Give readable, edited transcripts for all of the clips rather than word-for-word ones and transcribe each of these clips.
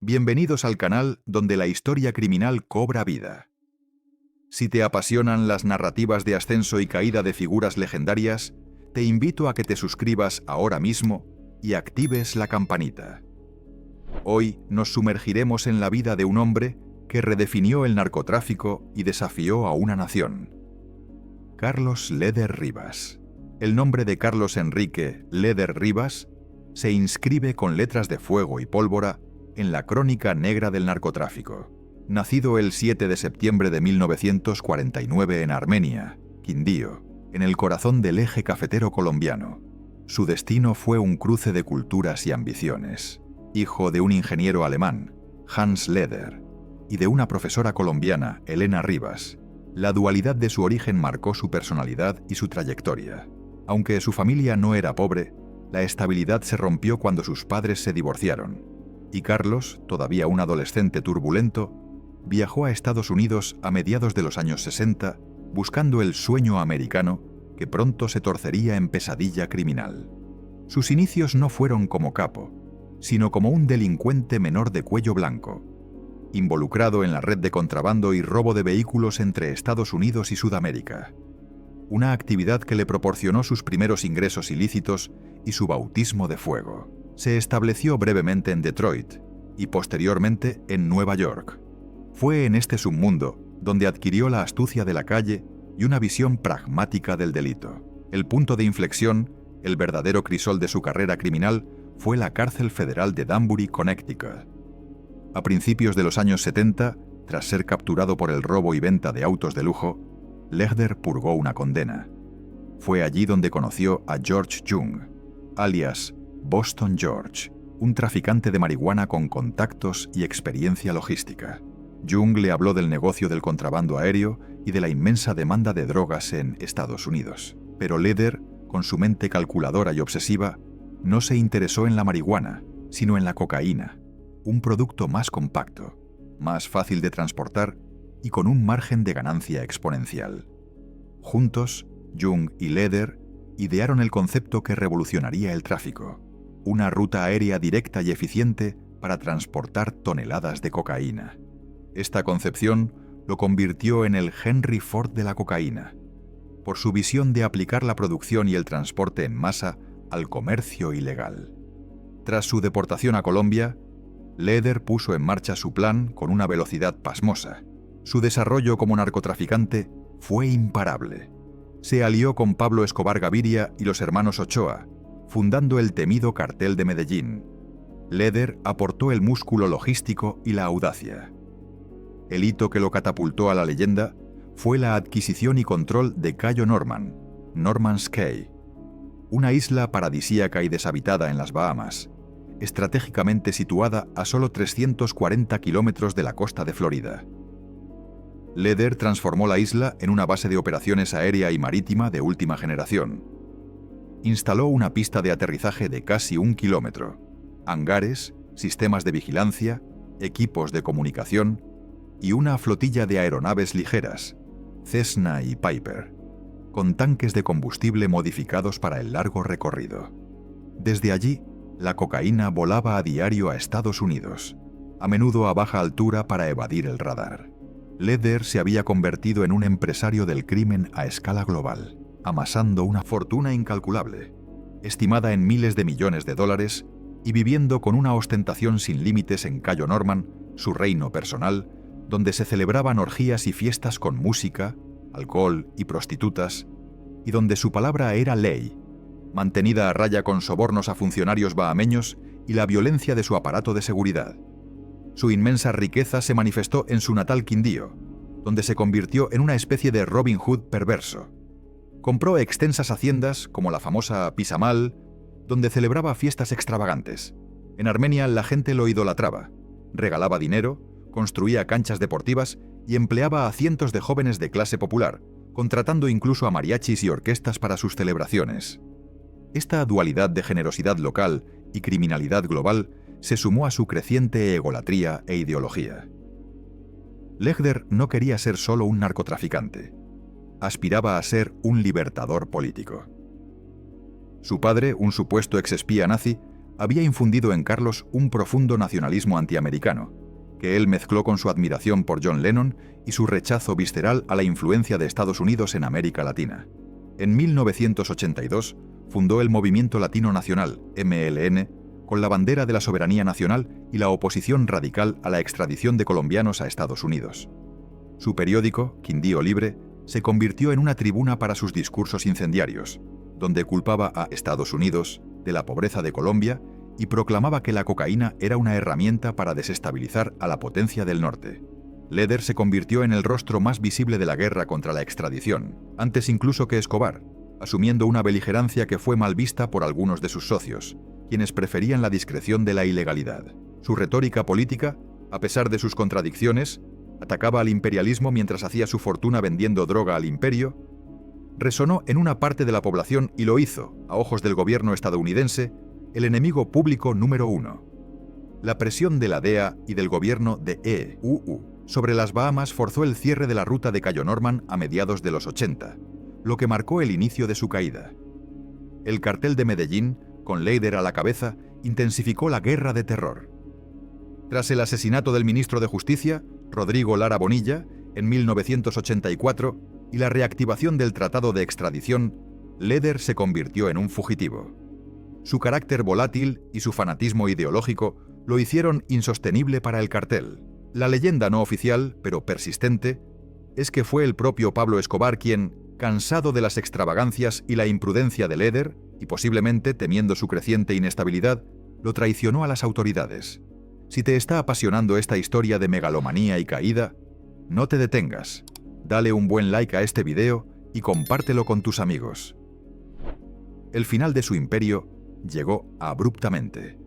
Bienvenidos al canal donde la historia criminal cobra vida. Si te apasionan las narrativas de ascenso y caída de figuras legendarias, te invito a que te suscribas ahora mismo y actives la campanita. Hoy nos sumergiremos en la vida de un hombre que redefinió el narcotráfico y desafió a una nación. Carlos Leder Rivas. El nombre de Carlos Enrique Leder Rivas se inscribe con letras de fuego y pólvora en la crónica negra del narcotráfico. Nacido el 7 de septiembre de 1949 en Armenia, Quindío, en el corazón del eje cafetero colombiano, su destino fue un cruce de culturas y ambiciones. Hijo de un ingeniero alemán, Hans Leder, y de una profesora colombiana, Elena Rivas, la dualidad de su origen marcó su personalidad y su trayectoria. Aunque su familia no era pobre, la estabilidad se rompió cuando sus padres se divorciaron, y Carlos, todavía un adolescente turbulento, viajó a Estados Unidos a mediados de los años 60 buscando el sueño americano que pronto se torcería en pesadilla criminal. Sus inicios no fueron como capo, sino como un delincuente menor de cuello blanco, involucrado en la red de contrabando y robo de vehículos entre Estados Unidos y Sudamérica. Una actividad que le proporcionó sus primeros ingresos ilícitos y su bautismo de fuego. Se estableció brevemente en Detroit y posteriormente en Nueva York. Fue en este submundo donde adquirió la astucia de la calle y una visión pragmática del delito. El punto de inflexión, el verdadero crisol de su carrera criminal, fue la cárcel federal de Danbury, Connecticut. A principios de los años 70, tras ser capturado por el robo y venta de autos de lujo, Leder purgó una condena. Fue allí donde conoció a George Jung, alias Boston George, un traficante de marihuana con contactos y experiencia logística. Jung le habló del negocio del contrabando aéreo y de la inmensa demanda de drogas en Estados Unidos. Pero Leder, con su mente calculadora y obsesiva, no se interesó en la marihuana, sino en la cocaína, un producto más compacto, más fácil de transportar y con un margen de ganancia exponencial. Juntos, Jung y Leder idearon el concepto que revolucionaría el tráfico: una ruta aérea directa y eficiente para transportar toneladas de cocaína. Esta concepción lo convirtió en el Henry Ford de la cocaína, por su visión de aplicar la producción y el transporte en masa al comercio ilegal. Tras su deportación a Colombia, Leder puso en marcha su plan con una velocidad pasmosa. Su desarrollo como narcotraficante fue imparable. Se alió con Pablo Escobar Gaviria y los hermanos Ochoa, fundando el temido Cartel de Medellín. Leder aportó el músculo logístico y la audacia. El hito que lo catapultó a la leyenda fue la adquisición y control de Cayo Norman, Norman's Cay, una isla paradisíaca y deshabitada en las Bahamas, estratégicamente situada a solo 340 kilómetros de la costa de Florida. Leder transformó la isla en una base de operaciones aérea y marítima de última generación. Instaló una pista de aterrizaje de casi 1 kilómetro, hangares, sistemas de vigilancia, equipos de comunicación y una flotilla de aeronaves ligeras, Cessna y Piper, con tanques de combustible modificados para el largo recorrido. Desde allí, la cocaína volaba a diario a Estados Unidos, a menudo a baja altura para evadir el radar. Leder se había convertido en un empresario del crimen a escala global, amasando una fortuna incalculable, estimada en miles de millones de dólares, y viviendo con una ostentación sin límites en Cayo Norman, su reino personal, donde se celebraban orgías y fiestas con música, alcohol y prostitutas, y donde su palabra era ley, mantenida a raya con sobornos a funcionarios bahameños y la violencia de su aparato de seguridad. Su inmensa riqueza se manifestó en su natal Quindío, donde se convirtió en una especie de Robin Hood perverso. Compró extensas haciendas como la famosa Pisamal, donde celebraba fiestas extravagantes. En Armenia la gente lo idolatraba, regalaba dinero, construía canchas deportivas y empleaba a cientos de jóvenes de clase popular, contratando incluso a mariachis y orquestas para sus celebraciones. Esta dualidad de generosidad local y criminalidad global se sumó a su creciente egolatría e ideología. Leder no quería ser solo un narcotraficante. Aspiraba a ser un libertador político. Su padre, un supuesto exespía nazi, había infundido en Carlos un profundo nacionalismo antiamericano, que él mezcló con su admiración por John Lennon y su rechazo visceral a la influencia de Estados Unidos en América Latina. En 1982 fundó el Movimiento Latino Nacional, MLN, con la bandera de la soberanía nacional y la oposición radical a la extradición de colombianos a Estados Unidos. Su periódico, Quindío Libre, se convirtió en una tribuna para sus discursos incendiarios, donde culpaba a Estados Unidos de la pobreza de Colombia y proclamaba que la cocaína era una herramienta para desestabilizar a la potencia del norte. Leder se convirtió en el rostro más visible de la guerra contra la extradición, antes incluso que Escobar, asumiendo una beligerancia que fue mal vista por algunos de sus socios, quienes preferían la discreción de la ilegalidad. Su retórica política, a pesar de sus contradicciones, atacaba al imperialismo mientras hacía su fortuna vendiendo droga al imperio, resonó en una parte de la población y lo hizo, a ojos del gobierno estadounidense, el enemigo público número uno. La presión de la DEA y del gobierno de EUU sobre las Bahamas forzó el cierre de la ruta de Cayo Norman a mediados de los 80, lo que marcó el inicio de su caída. El cartel de Medellín, con Leder a la cabeza, intensificó la guerra de terror. Tras el asesinato del ministro de Justicia, Rodrigo Lara Bonilla, en 1984, y la reactivación del tratado de extradición, Leder se convirtió en un fugitivo. Su carácter volátil y su fanatismo ideológico lo hicieron insostenible para el cartel. La leyenda no oficial, pero persistente, es que fue el propio Pablo Escobar quien, cansado de las extravagancias y la imprudencia de Leder, y posiblemente temiendo su creciente inestabilidad, lo traicionó a las autoridades. Si te está apasionando esta historia de megalomanía y caída, no te detengas. Dale un buen like a este video y compártelo con tus amigos. El final de su imperio llegó abruptamente.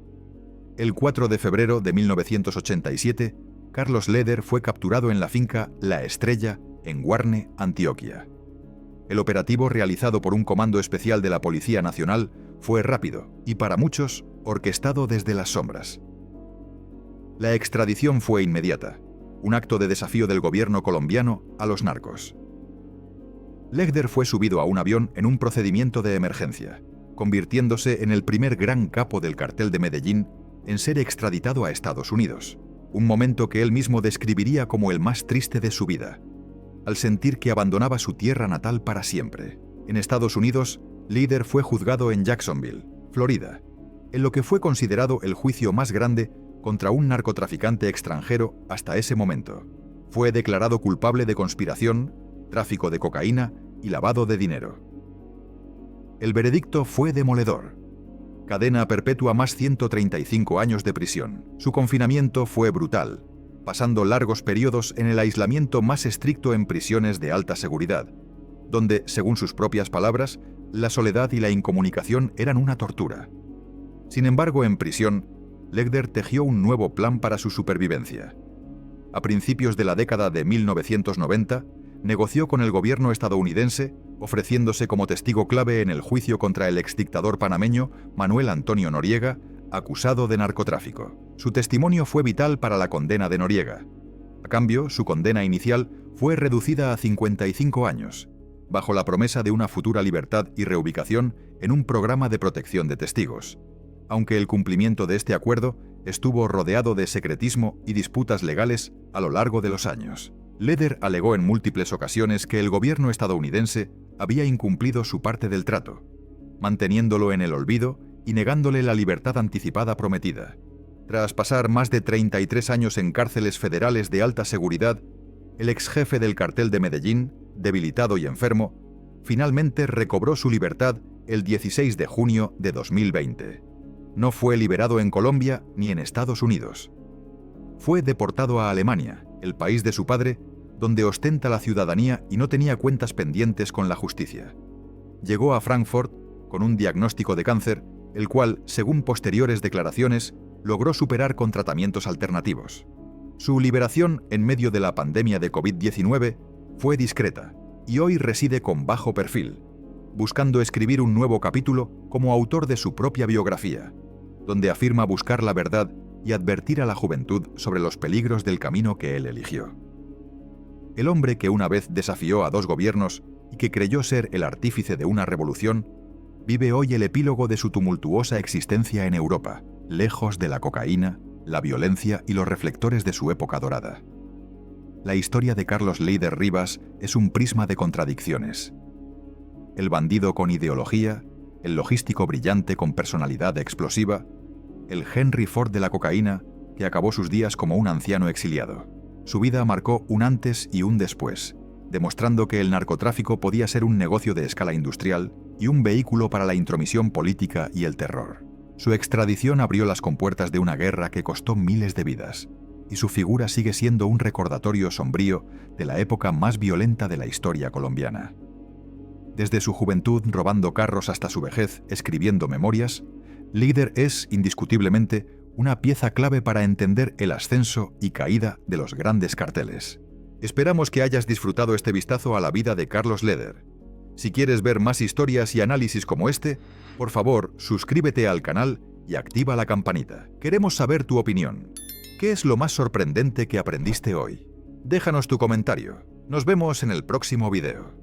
El 4 de febrero de 1987, Carlos Leder fue capturado en la finca La Estrella, en Guarne, Antioquia. El operativo realizado por un comando especial de la Policía Nacional fue rápido y, para muchos, orquestado desde las sombras. La extradición fue inmediata, un acto de desafío del gobierno colombiano a los narcos. Leder fue subido a un avión en un procedimiento de emergencia, convirtiéndose en el primer gran capo del cartel de Medellín en ser extraditado a Estados Unidos, un momento que él mismo describiría como el más triste de su vida, al sentir que abandonaba su tierra natal para siempre. En Estados Unidos, Leder fue juzgado en Jacksonville, Florida, en lo que fue considerado el juicio más grande contra un narcotraficante extranjero hasta ese momento. Fue declarado culpable de conspiración, tráfico de cocaína y lavado de dinero. El veredicto fue demoledor. Cadena perpetua más 135 años de prisión. Su confinamiento fue brutal, pasando largos periodos en el aislamiento más estricto en prisiones de alta seguridad, donde, según sus propias palabras, la soledad y la incomunicación eran una tortura. Sin embargo, en prisión, Leder tejió un nuevo plan para su supervivencia. A principios de la década de 1990, negoció con el gobierno estadounidense, ofreciéndose como testigo clave en el juicio contra el exdictador panameño Manuel Antonio Noriega, acusado de narcotráfico. Su testimonio fue vital para la condena de Noriega. A cambio, su condena inicial fue reducida a 55 años, bajo la promesa de una futura libertad y reubicación en un programa de protección de testigos, aunque el cumplimiento de este acuerdo estuvo rodeado de secretismo y disputas legales a lo largo de los años. Leder alegó en múltiples ocasiones que el gobierno estadounidense había incumplido su parte del trato, manteniéndolo en el olvido y negándole la libertad anticipada prometida. Tras pasar más de 33 años en cárceles federales de alta seguridad, el ex jefe del cartel de Medellín, debilitado y enfermo, finalmente recobró su libertad el 16 de junio de 2020. No fue liberado en Colombia ni en Estados Unidos. Fue deportado a Alemania, el país de su padre, donde ostenta la ciudadanía y no tenía cuentas pendientes con la justicia. Llegó a Frankfurt con un diagnóstico de cáncer, el cual, según posteriores declaraciones, logró superar con tratamientos alternativos. Su liberación en medio de la pandemia de COVID-19 fue discreta y hoy reside con bajo perfil, buscando escribir un nuevo capítulo como autor de su propia biografía, donde afirma buscar la verdad y advertir a la juventud sobre los peligros del camino que él eligió. El hombre que una vez desafió a dos gobiernos y que creyó ser el artífice de una revolución, vive hoy el epílogo de su tumultuosa existencia en Europa, lejos de la cocaína, la violencia y los reflectores de su época dorada. La historia de Carlos Leder Rivas es un prisma de contradicciones. El bandido con ideología, el logístico brillante con personalidad explosiva, el Henry Ford de la cocaína que acabó sus días como un anciano exiliado. Su vida marcó un antes y un después, demostrando que el narcotráfico podía ser un negocio de escala industrial y un vehículo para la intromisión política y el terror. Su extradición abrió las compuertas de una guerra que costó miles de vidas, y su figura sigue siendo un recordatorio sombrío de la época más violenta de la historia colombiana. Desde su juventud robando carros hasta su vejez escribiendo memorias, Leder es, indiscutiblemente, una pieza clave para entender el ascenso y caída de los grandes carteles. Esperamos que hayas disfrutado este vistazo a la vida de Carlos Leder. Si quieres ver más historias y análisis como este, por favor, suscríbete al canal y activa la campanita. Queremos saber tu opinión. ¿Qué es lo más sorprendente que aprendiste hoy? Déjanos tu comentario. Nos vemos en el próximo video.